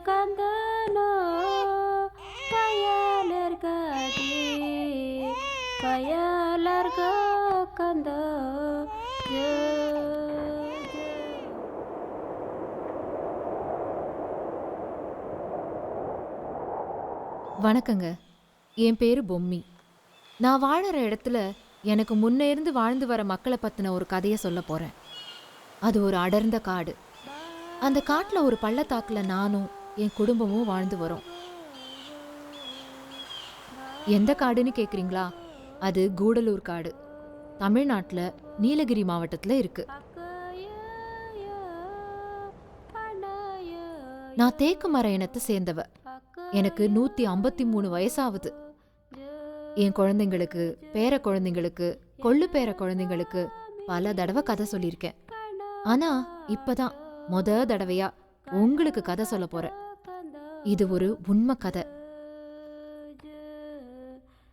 கந்தனோ பயலர்கதி பயலர்க கந்தோ ஜ ஜ. வணக்கங்க. என் பேரு பொம்மி. நான் வாழற இடத்துல எனக்கு முன்னே இருந்து வாழ்ந்து வர மக்களை பத்தின ஒரு கதையை சொல்ல போறேன். அது ஒரு அடர்ந்த காடு. அந்த காட்டுல ஒரு பள்ளத்தாக்குல நானும் என் குடும்பமும் வாழ்ந்து வரோம். எந்த காடுன்னு கேக்குறீங்களா? அது கூடலூர் காடு. தமிழ்நாட்டுல நீலகிரி மாவட்டத்துல இருக்கு. நான் தேக்கு மர இனத்தை சேர்ந்தவ. எனக்கு 153 வயசாகுது. என் குழந்தைங்களுக்கு, பேர குழந்தைங்களுக்கு, கொள்ளு பேர குழந்தைங்களுக்கு பல தடவை கதை சொல்லியிருக்கேன். ஆனா இப்பதான் தடவையா உங்களுக்கு கதை சொல்ல போறேன். இது ஒரு உண்மை கதை.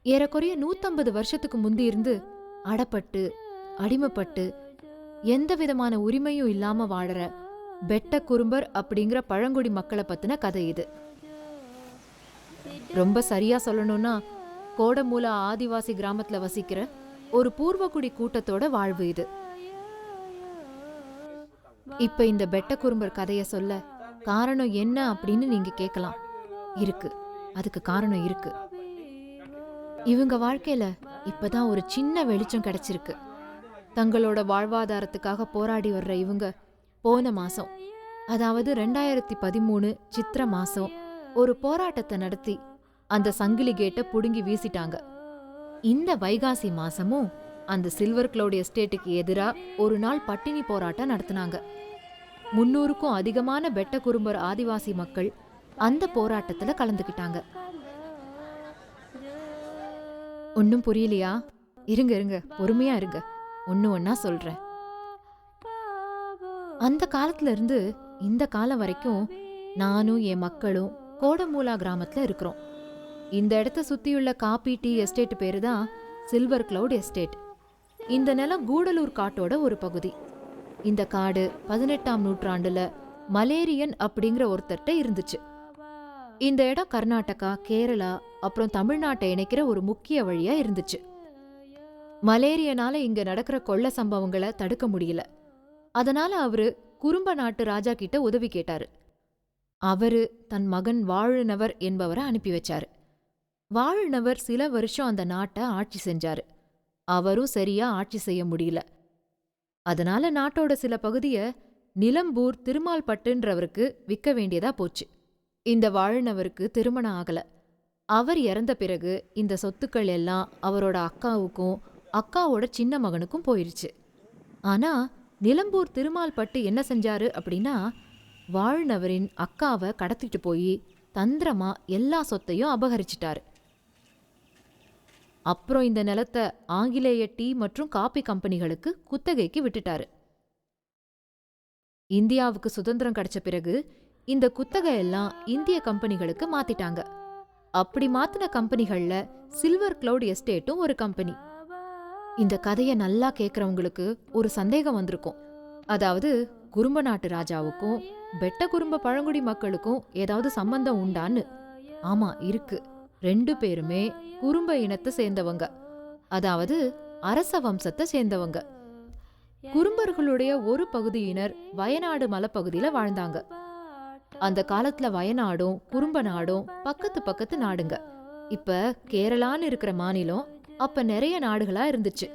ஏறக்குறைய 150 வருஷத்துக்கு முந்தி இருந்து அடப்பட்டு அடிமைப்பட்டு எந்த விதமான உரிமையும் இல்லாம வாழற பெட்ட குறும்பர் அப்படிங்கிற பழங்குடி மக்களை பத்தின கதை இது. ரொம்ப சரியா சொல்லணும்னா கோடமூல ஆதிவாசி கிராமத்துல வசிக்கிற ஒரு பூர்வகுடி கூட்டத்தோட வாழ்வு இது. இப்ப இந்த பெட்ட குறும்பர் கதைய சொல்ல காரணம் என்ன அப்படின்னு நீங்க கேட்கலாம். இருக்கு, அதுக்கு காரணம் இருக்கு. இவங்க வாழ்க்கையில இப்பதான் ஒரு சின்ன வெளிச்சம் கிடைச்சிருக்கு. தங்களோட வாழ்வாதாரத்துக்காக போராடி வர்ற இவங்க போன மாசம், அதாவது 2013 சித்திர மாசம் ஒரு போராட்டத்தை நடத்தி அந்த சங்கிலி கேட்டை புடுங்கி வீசிட்டாங்க. இந்த வைகாசி மாசமும் அந்த சில்வர் கிளவுட் எஸ்டேட்டுக்கு எதிரா ஒரு நாள் பட்டினி போராட்டம் நடத்தினாங்க. 300க்கும் அதிகமான பெட்ட குறும்பர் ஆதிவாசி மக்கள் அந்த போராட்டத்துல கலந்துக்கிட்டாங்க. ஒன்னும் புரியலையா? இருங்க இருங்க, பொறுமையா இருங்க, ஒன்னு ஒன்னா சொல்றேன். அந்த காலத்துல இருந்து இந்த காலம் வரைக்கும் நானும் என் மக்களும் கோடமூலா கிராமத்துல இருக்கிறோம். இந்த இடத்த சுத்தியுள்ள காபி டீ எஸ்டேட் பேரு தான் சில்வர் கிளவுட் எஸ்டேட். இந்த நிலம் கூடலூர் காட்டோட ஒரு பகுதி. இந்த காடு 18ஆம் நூற்றாண்டுல மலேரியன் அப்படிங்கிற ஒருத்தர்ட்ட இருந்துச்சு. இந்த இடம் கர்நாடகா, கேரளா அப்புறம் தமிழ்நாட்டை இணைக்கிற ஒரு முக்கிய வழியா இருந்துச்சு. மலேரியனால இங்க நடக்கிற கொள்ள சம்பவங்களை தடுக்க முடியல. அதனால அவரு குறும்ப நாட்டு ராஜா கிட்ட உதவி கேட்டாரு. அவரு தன் மகன் வாழுனவர் என்பவரை அனுப்பி வச்சாரு. வாழுனவர் சில வருஷம் அந்த நாட்டை ஆட்சி செஞ்சாரு. அவரும் சரியா ஆட்சி செய்ய முடியல. அதனால நாட்டோட சில பகுதிய நிலம்பூர் திருமால்பட்டுன்றவருக்கு விற்க வேண்டியதா போச்சு. இந்த வாழுனவருக்கு திருமணம் ஆகல. அவர் இறந்த பிறகு இந்த சொத்துக்கள் எல்லாம் அவரோட அக்காவுக்கும் அக்காவோட சின்ன மகனுக்கும் போயிருச்சு. ஆனா நிலம்பூர் திருமால்பட்டு என்ன செஞ்சாரு அப்படின்னா, வாழுனவரின் அக்காவை கடத்திட்டு போய் தந்திரமா எல்லா சொத்தையும் அபகரிச்சிட்டாரு. அப்புறம் இந்த நிலத்தை ஆங்கிலேய டீ மற்றும் காபி கம்பெனிகளுக்கு குத்தகைக்கு விட்டுட்டாரு. இந்தியாவுக்கு சுதந்திரம் கிடைச்ச பிறகு இந்த குத்தகை எல்லாம் இந்திய கம்பெனிகளுக்கு மாத்திட்டாங்க. அப்படி மாத்தின கம்பெனிகள்ல சில்வர் கிளவுட் எஸ்டேட்டும் ஒரு கம்பெனி. இந்த கதையை நல்லா கேட்கறவங்களுக்கு ஒரு சந்தேகம் வந்திருக்கும். அதாவது குறும்ப நாட்டு ராஜாவுக்கும் பெட்ட குறும்ப பழங்குடி மக்களுக்கும் ஏதாவது சம்பந்தம் உண்டான்னு. ஆமா, இருக்கு. 2 பேருமே குறும்ப இனத்தை சேர்ந்தவங்க, அதாவது அரச வம்சத்தை சேர்ந்தவங்க. குறும்பர்களுடைய ஒரு பகுதியினர் வயநாடு மலைப்பகுதியில வாழ்ந்தாங்க. அந்த காலத்துல வயநாடும் குறும்ப நாடும் பக்கத்து பக்கத்து நாடுங்க. இப்ப கேரளான்னு இருக்கிற மாநிலம் அப்ப நிறைய நாடுகளா இருந்துச்சு.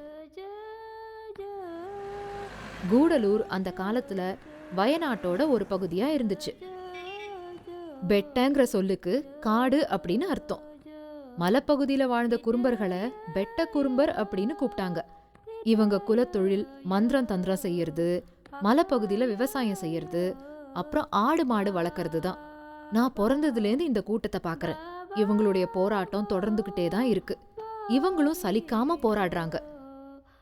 கூடலூர் அந்த காலத்துல வயநாட்டோட ஒரு பகுதியா இருந்துச்சு. பெட்டங்கிற சொல்லுக்கு காடு அப்படின்னு அர்த்தம். மலைப்பகுதியில வாழ்ந்த குறும்பர்களை பெட்ட குறும்பர் அப்படின்னு கூப்பிட்டாங்க. இவங்க குலத்தொழில் மந்திரம் தந்திரம் செய்யறது, மலைப்பகுதியில விவசாயம் செய்யறது, அப்புறம் ஆடு மாடு வளர்க்கறது தான். நான் பிறந்ததுலேருந்து இந்த கூட்டத்தை பாக்குறேன். இவங்களுடைய போராட்டம் தொடர்ந்துகிட்டே தான் இருக்கு. இவங்களும் சலிக்காம போராடுறாங்க.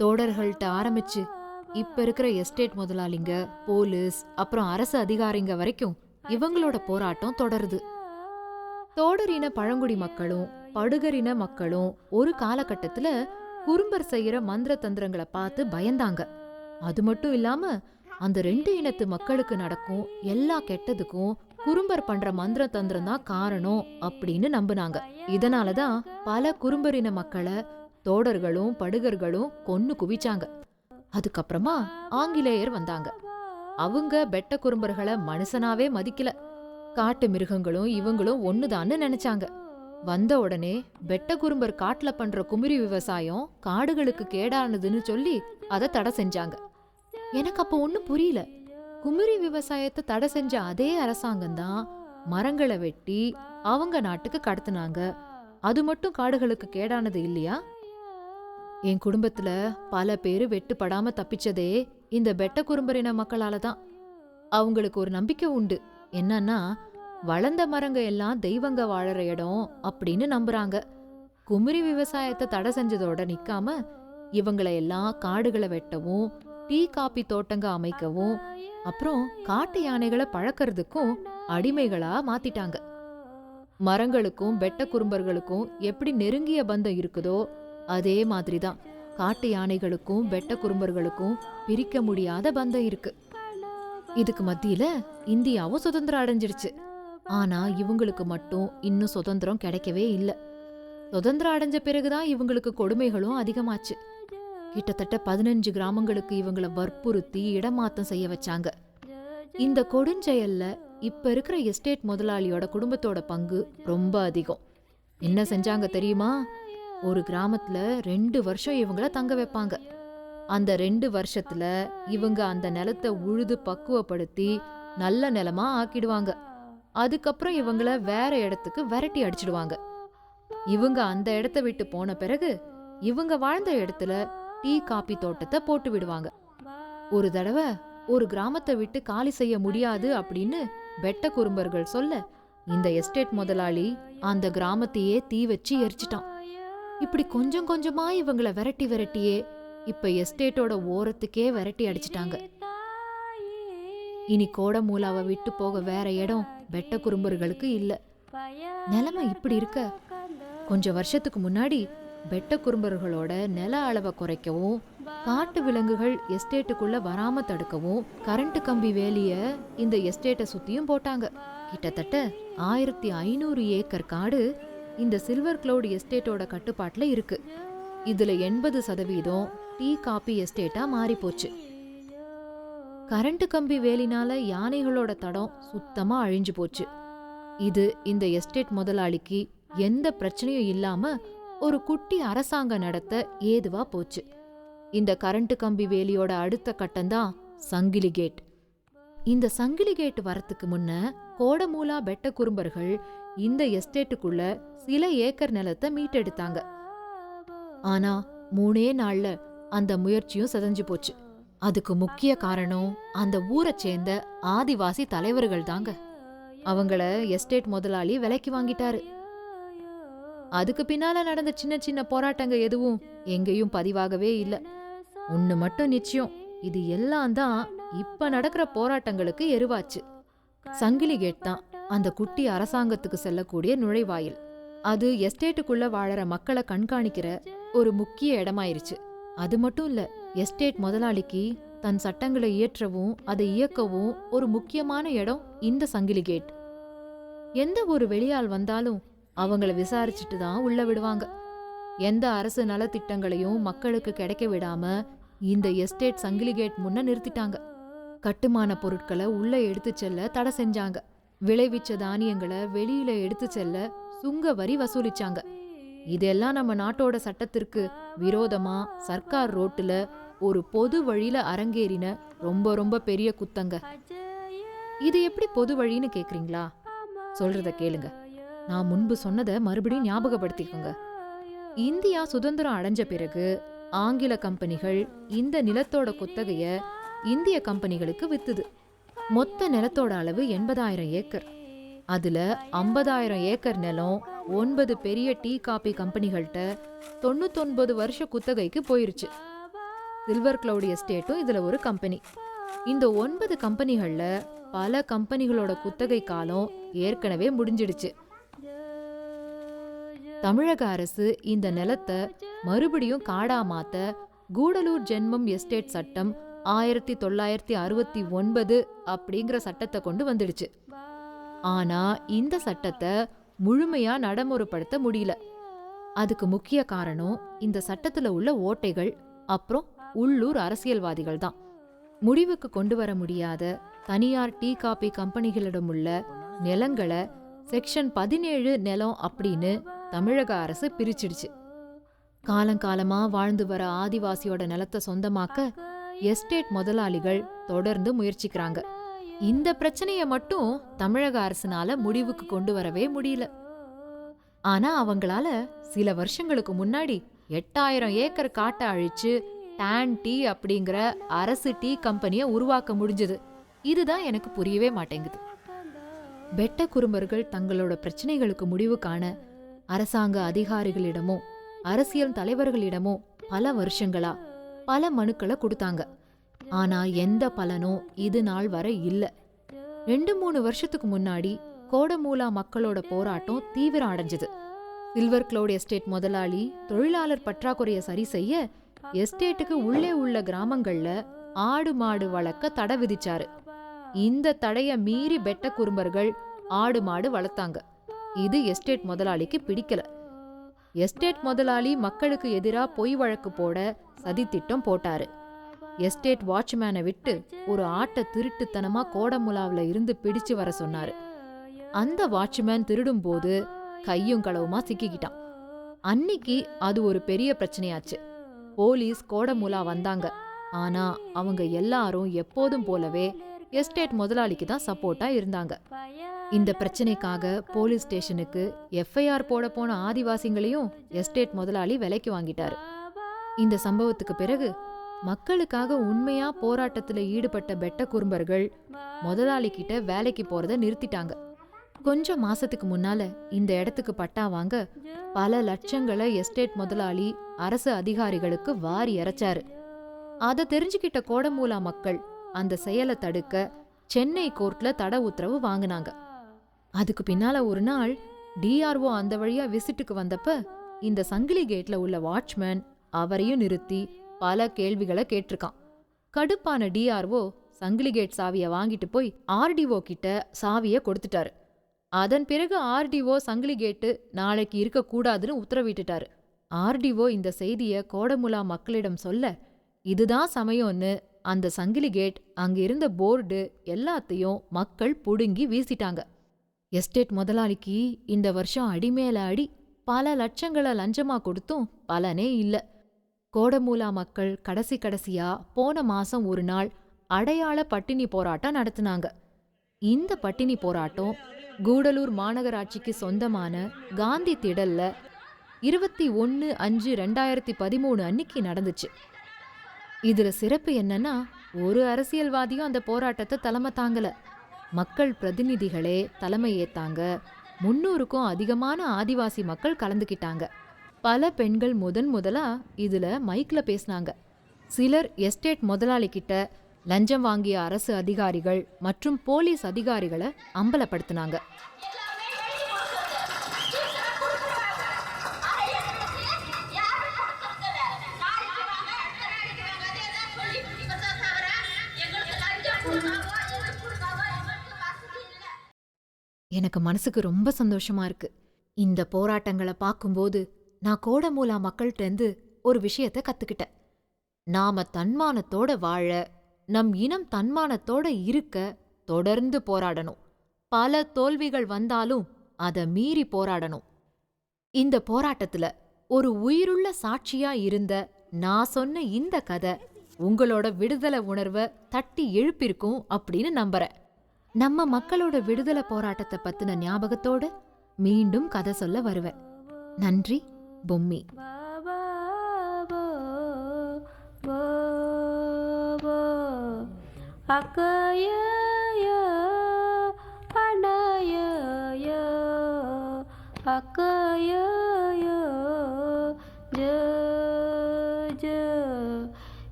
தோடர்கள்ட்ட ஆரம்பிச்சு இப்ப இருக்கிற எஸ்டேட் முதலாளிங்க, போலீஸ், அப்புறம் அரசு அதிகாரிங்க வரைக்கும் இவங்களோட போராட்டம் தொடருது. தோடரின பழங்குடி மக்களும் படுகரின மக்களும் ஒரு காலகட்டத்துல குறும்பர் செய்யற மந்திர தந்திரங்களை பார்த்து பயந்தாங்க. அது மட்டும் இல்லாம அந்த 2 இனத்து மக்களுக்கு நடக்கும் எல்லா கெட்டதுக்கும் குறும்பர் பண்ற மந்திர தந்திரம் தான் காரணம் அப்படின்னு நம்புனாங்க. இதனாலதான் பல குறும்பரின மக்களை தோடர்களும் படுகர்களும் கொன்னு குவிச்சாங்க. அதுக்கப்புறமா ஆங்கிலேயர் வந்தாங்க. அவங்க பெட்ட குறும்பர்களை மனுஷனாவே மதிக்கல. காட்டு மிருகங்களும் இவங்களும் ஒண்ணுதான்னு நினைச்சாங்க. வந்த உடனே பெட்ட குறும்பர் காட்டுல பண்ற குமிரி விவசாயம் காடுகளுக்கு கேடானதுன்னு சொல்லி அதை தடை செஞ்சாங்க. எனக்கு அப்ப ஒண்ணும் புரியல. குமிரி விவசாயத்தை தடை செஞ்ச அதே அரசாங்கம் தான் மரங்களை வெட்டி அவங்க நாட்டுக்கு கடத்துனாங்க. அது மட்டும் காடுகளுக்கு கேடானது இல்லையா? என் குடும்பத்துல பல பேரு வெட்டுப்படாம தப்பிச்சதே இந்த பெட்ட குறும்பரின மக்களால தான். அவங்களுக்கு ஒரு நம்பிக்கை உண்டு. என்னன்னா, வளர்ந்த மரங்க எல்லாம் தெய்வங்க வாழற இடம் அப்படின்னு நம்புறாங்க. குமிரி விவசாயத்தை தடை செஞ்சதோட நிக்காம இவங்களை எல்லாம் காடுகளை வெட்டவும், டீ காப்பி தோட்டங்க அமைக்கவும், அப்புறம் காட்டு யானைகளை பழக்கிறதுக்கும் அடிமைகளா மாத்திட்டாங்க. மரங்களுக்கும் பெட்ட குறும்பர்களுக்கும் எப்படி நெருங்கிய பந்தம் இருக்குதோ அதே மாதிரிதான் காட்டு யானைகளுக்கும் பெட்ட குறும்பர்களுக்கும் பிரிக்க முடியாத பந்தம் இருக்கு. இதுக்கு மத்தியில இந்தியாவும் சுதந்திரம் அடைஞ்சிருச்சு. ஆனா இவங்களுக்கு மட்டும் இன்னும் சுதந்திரம் கிடைக்கவே இல்ல. சுதந்திரம் அடைஞ்ச பிறகுதான் இவங்களுக்கு கொடுமைகளும் அதிகமாச்சு. கிட்டத்தட்ட 15 கிராமங்களுக்கு இவங்கள வற்புறுத்தி இடமாற்றம் செய்ய வச்சாங்க. இந்த கொடுஞ்செயல்ல இப்ப இருக்கிற எஸ்டேட் முதலாளியோட குடும்பத்தோட பங்கு ரொம்ப அதிகம். என்ன செஞ்சாங்க தெரியுமா? ஒரு கிராமத்துல 2 வருஷம் இவங்கள தங்க வைப்பாங்க. அந்த 2 வருஷத்துல இவங்க அந்த நிலத்தை உழுது பக்குவப்படுத்தி நல்ல நிலமா ஆக்கிடுவாங்க. அதுக்கப்புறம் இவங்கள வேற இடத்துக்கு விரட்டி அடிச்சிடுவாங்க. இவங்க அந்த இடத்த விட்டு போன பிறகு இவங்க வாழ்ந்த இடத்துல டீ காப்பி தோட்டத்தை போட்டு விடுவாங்க. ஒரு தடவை ஒரு கிராமத்தை விட்டு காலி செய்ய முடியாது அப்படின்னு பெட்ட குறும்பர்கள் சொல்ல, இந்த எஸ்டேட் முதலாளி அந்த கிராமத்தையே தீ வச்சு எரிச்சிட்டான். இப்படி கொஞ்சம் கொஞ்சமா இவங்கள விரட்டி விரட்டியே இப்ப எஸ்டேட்டோட ஓரத்துக்கே விரட்டி அடிச்சிட்டாங்க. இனி கோடமூலாவை விட்டு போக வேற இடம் பெட்ட குறும்பர்களுக்கு இல்ல. நிலைமை இப்படி இருக்க, கொஞ்சம் வருஷத்துக்கு முன்னாடி பெட்ட குறும்பர்களோட நில அளவை குறைக்கவும், காட்டு விலங்குகள் எஸ்டேட்டுக்குள்ள வராம தடுக்கவும் கரண்ட் கம்பி வேலிய இந்த எஸ்டேட்டை சுத்தியும் போட்டாங்க. கிட்டத்தட்ட 1500 ஏக்கர் காடு இந்த சில்வர் கிளவுட் எஸ்டேட்டோட கட்டுப்பாட்டுல இருக்கு. இதுல 80% டீ காப்பி எஸ்டேட்டா மாறி போச்சு. கரண்ட் கம்பி வேலினால யானைகளோட தடம் சுத்தமா அழிஞ்சு போச்சு. இது இந்த எஸ்டேட் முதலாளிக்கு எந்த பிரச்சனையும் இல்லாம ஒரு குட்டி அரசாங்க நடத்த ஏதுவா போச்சு. இந்த கரண்ட் கம்பி வேலியோட அடுத்த கட்டம்தான் சங்கிலி கேட். இந்த சங்கிலி கேட் வரத்துக்கு முன்ன கோடமூலா பெட்ட குறும்பர்கள் இந்த எஸ்டேட்டுக்குள்ள சில ஏக்கர் நிலத்தை மீட்டெடுத்தாங்க. ஆனா 3 நாள்ல அந்த முயற்சியும் சிதைஞ்சு போச்சு. அதுக்கு முக்கிய காரணம் அந்த ஊரை சேர்ந்த ஆதிவாசி தலைவர்கள் தாங்க. அவங்கள எஸ்டேட் முதலாளி விலைக்கு வாங்கிட்டாரு. அதுக்கு பின்னால நடந்த சின்ன சின்ன போராட்டங்க எதுவும் எங்கேயும் பதிவாகவே இல்ல. ஒண்ணு மட்டும் நிச்சயம், இது எல்லாம் தான் இப்ப நடக்கிற போராட்டங்களுக்கு எருவாச்சு. சங்கிலி கேட் தான் அந்த குட்டி அரசாங்கத்துக்கு செல்லக்கூடிய நுழைவாயில். அது எஸ்டேட்டுக்குள்ள வாழற மக்களை கண்காணிக்கிற ஒரு முக்கிய இடமாயிருச்சு. அது மட்டும் இல்ல, எஸ்டேட் முதலாளிக்கு தன் சட்டங்களை இயற்றவும் அதை இயக்கவும் ஒரு முக்கியமான இடம் இந்த சங்கிலி கேட். எந்த ஒரு வெளியாள் வந்தாலும் அவங்கள விசாரிச்சுட்டு தான் உள்ள விடுவாங்க. எந்த அரசு நலத்திட்டங்களையும் மக்களுக்கு கிடைக்க விடாம இந்த எஸ்டேட் சங்கிலி கேட் முன்ன நிறுத்திட்டாங்க. கட்டுமான பொருட்களை உள்ள எடுத்து செல்ல தடை செஞ்சாங்க. விளைவிச்ச தானியங்களை வெளியில எடுத்து செல்ல சுங்க வரி வசூலிச்சாங்க. இதெல்லாம் நம்ம நாட்டோட சட்டத்திற்கு விரோதமா சர்க்கார் ரோட்டுல ஒரு பொது வழியில அரங்கேறின ரொம்ப ரொம்ப பெரிய குத்தங்க. இது எப்படி பொது வழின்னு கேக்குறீங்களா? சொல்றத கேளுங்க. நான் முன்பு சொன்னதை மறுபடியும் ஞாபகப்படுத்திக்கோங்க. இந்தியா சுதந்திரம் அடைஞ்ச பிறகு ஆங்கில கம்பெனிகள் இந்த நிலத்தோட குத்தகைய இந்திய கம்பெனிகளுக்கு வித்துது. மொத்த நிலத்தோட அளவு 80,000 ஏக்கர். அதுல 50,000 ஏக்கர் நிலம் 9 பெரிய டீ காப்பி கம்பெனிகள்கிட்ட 99 வருஷ குத்தகைக்கு போயிருச்சு. சில்வர் கிளவுட் எஸ்டேட்டும் இதுல ஒரு கம்பெனி. இந்த 9 கம்பெனிகள்ல பல கம்பெனிகளோட குத்தகை காலம் ஏற்கனவே முடிஞ்சிடுச்சு. தமிழக அரசு இந்த நிலத்தை மறுபடியும் காடா மாத்த கூடலூர் ஜென்மம் எஸ்டேட் சட்டம் 1969 அப்படிங்கிற சட்டத்தை கொண்டு வந்துடுச்சு. ஆனா இந்த சட்டத்தை முழுமையா நடைமுறைப்படுத்த முடியல. அதுக்கு முக்கிய காரணம் இந்த சட்டத்துல உள்ள ஓட்டைகள், அப்புறம் உள்ளூர் அரசியல்வாதிகள் தான். முடிவுக்கு கொண்டு வர முடியாத தனியார் டீ காபி கம்பெனிகளிடம் உள்ள நிலங்களை செக்ஷன் 17 நிலம் அப்படின்னு தமிழக அரசு பிரிச்சிடுச்சு. காலங்காலமா வாழ்ந்து வர ஆதிவாசியோட நிலத்தை சொந்தமாக்க எஸ்டேட் முதலாளிகள் தொடர்ந்து முயற்சிக்கிறாங்க. இந்த பிரச்சனைய மட்டும் தமிழக அரசுனால முடிவுக்கு கொண்டு வரவே முடியல. ஆனா அவங்களால சில வருஷங்களுக்கு முன்னாடி 8000 ஏக்கர் காட்டை அழிச்சு டான் டீ அப்படிங்கிற அரசு டீ கம்பெனியை உருவாக்க முடிஞ்சது. இதுதான் எனக்கு புரியவே மாட்டேங்குது. பெட்ட குறும்பர்கள் தங்களோட பிரச்சனைகளுக்கு முடிவு காண அரசாங்க அதிகாரிகளிடமோ அரசியல் தலைவர்களிடமோ பல வருஷங்களா பல மனுக்களை கொடுத்தாங்க. ஆனா எந்த பலனும் இது நாள் வரை இல்ல. 2-3 வருஷத்துக்கு முன்னாடி கோடமூலா மக்களோட போராட்டம் தீவிரம் அடைஞ்சது. சில்வர் கிளவுட் எஸ்டேட் முதலாளி தொழிலாளர் பற்றாக்குறைய சரி செய்ய எஸ்டேட்டுக்கு உள்ளே உள்ள கிராமங்கள்ல ஆடு மாடு வளர்க்க தடை விதிச்சாரு. இந்த தடைய மீறி பெட்ட குறும்பர்கள் ஆடு மாடு வளர்த்தாங்க. இது எஸ்டேட் முதலாளிக்கு பிடிக்கல. எஸ்டேட் முதலாளி மக்களுக்கு எதிரா பொய் வழக்கு போட சதித்திட்டம் போட்டாரு. எஸ்டேட் வாட்ச்மேனை விட்டு ஒரு ஆட்டை திருட்டுத்தனமா கோடமுலாவில இருந்து பிடிச்சு வர சொன்னாரு. அந்த வாட்ச்மேன் திருடும் போது கையும் களவுமா சிக்கிக்கிட்டான். அன்னிக்கு அது ஒரு பெரிய பிரச்சனையாச்சு. போலீஸ் கோடமுலா வந்தாங்க. ஆனா அவங்க எல்லாரும் எப்போதும் போலவே எஸ்டேட் முதலாளிக்கு தான் சப்போர்ட்டா இருந்தாங்க. இந்த பிரச்சனைக்காக போலீஸ் ஸ்டேஷனுக்கு எஃப்ஐஆர் போட போன ஆதிவாசிகளையும் எஸ்டேட் முதலாளி விலைக்கு வாங்கிட்டாரு. இந்த சம்பவத்துக்கு பிறகு மக்களுக்காக உண்மையா போராட்டத்துல ஈடுபட்ட பெட்ட குறும்பர்கள் முதலாளி கிட்ட வேலைக்கு போறத நிறுத்திட்டாங்க. கொஞ்சம் மாசத்துக்கு முன்னால இந்த இடத்துக்கு பட்டா வாங்க பல லட்சங்களை எஸ்டேட் முதலாளி அரசு அதிகாரிகளுக்கு வாரி இறைச்சாரு. அதை தெரிஞ்சுக்கிட்ட கோடமூலா மக்கள் அந்த செயலை தடுக்க சென்னை கோர்ட்ல தடை உத்தரவு வாங்கினாங்க. அதுக்கு பின்னால ஒரு நாள் டிஆர்ஓ அந்த வழியா விசிட்டுக்கு வந்தப்ப இந்த சங்கிலி கேட்ல உள்ள வாட்ச்மேன் அவரையும் நிறுத்தி பல கேள்விகளை கேட்டிருக்கான். கடுப்பான டிஆர்ஓ சங்கிலி கேட் சாவியை வாங்கிட்டு போய் ஆர்டிஓ கிட்ட சாவியை கொடுத்துட்டாரு. அதன் பிறகு ஆர்டிஓ சங்கிலி கேட்டு நாளைக்கு இருக்கக்கூடாதுன்னு உத்தரவிட்டுட்டாரு. ஆர்டிஓ இந்த செய்திய கோடமுலா மக்களிடம் சொல்ல இதுதான் சமயம்னு அந்த சங்கிலி கேட் அங்க இருந்த போர்டு எல்லாத்தையும் மக்கள் புடுங்கி வீசிட்டாங்க. எஸ்டேட் முதலாளிக்கு இந்த வருஷம் அடிமேல அடி பல லட்சங்களை லஞ்சமா கொடுத்தும் பலனே இல்ல. கோடமூலா மக்கள் கடைசியா போன மாசம் ஒரு நாள் அடையாள பட்டினி போராட்டம் நடத்தினாங்க. இந்த பட்டினி போராட்டம் கூடலூர் மாநகராட்சிக்கு சொந்தமான காந்தி திடல்ல 21/5/2013 அன்னிக்கு நடந்துச்சு. இதுல சிறப்பு என்னன்னா ஒரு அரசியல்வாதியும் அந்த போராட்டத்தை தலைமை தாங்கல. மக்கள் பிரதிநிதிகளே தலைமை ஏத்தாங்க. 300க்கும் அதிகமான ஆதிவாசி மக்கள் கலந்துக்கிட்டாங்க. பல பெண்கள் முதலா இதுல மைக்ல பேசினாங்க. சிலர் எஸ்டேட் முதலாளி கிட்ட லஞ்சம் வாங்கிய அரசு அதிகாரிகள் மற்றும் போலீஸ் அதிகாரிகளை அம்பலப்படுத்தினாங்க. எனக்கு மனசுக்கு ரொம்ப சந்தோஷமா இருக்கு. இந்த போராட்டங்களை பார்க்கும்போது நான் கோடமூலா மக்கள்கிட்டருந்து ஒரு விஷயத்த கத்துக்கிட்டேன். நாம தன்மானத்தோட வாழ, நம் இனம் தன்மானத்தோட இருக்க தொடர்ந்து போராடணும். பல தோல்விகள் வந்தாலும் அதை மீறி போராடணும். இந்த போராட்டத்துல ஒரு உயிருள்ள சாட்சியா இருந்த நான் சொன்ன இந்த கதை உங்களோட விடுதலை உணர்வை தட்டி எழுப்பிருக்கும் அப்படின்னு நம்புறேன். நம்ம மக்களோட விடுதலை போராட்டத்தை பத்தின ஞாபகத்தோட மீண்டும் கதை சொல்ல வருவேன். நன்றி. பொம்மி.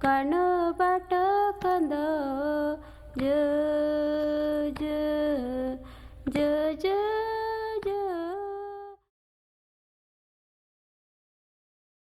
ಕಣಬಟ ಕಂದ ಜ ಜ ಜ ಜ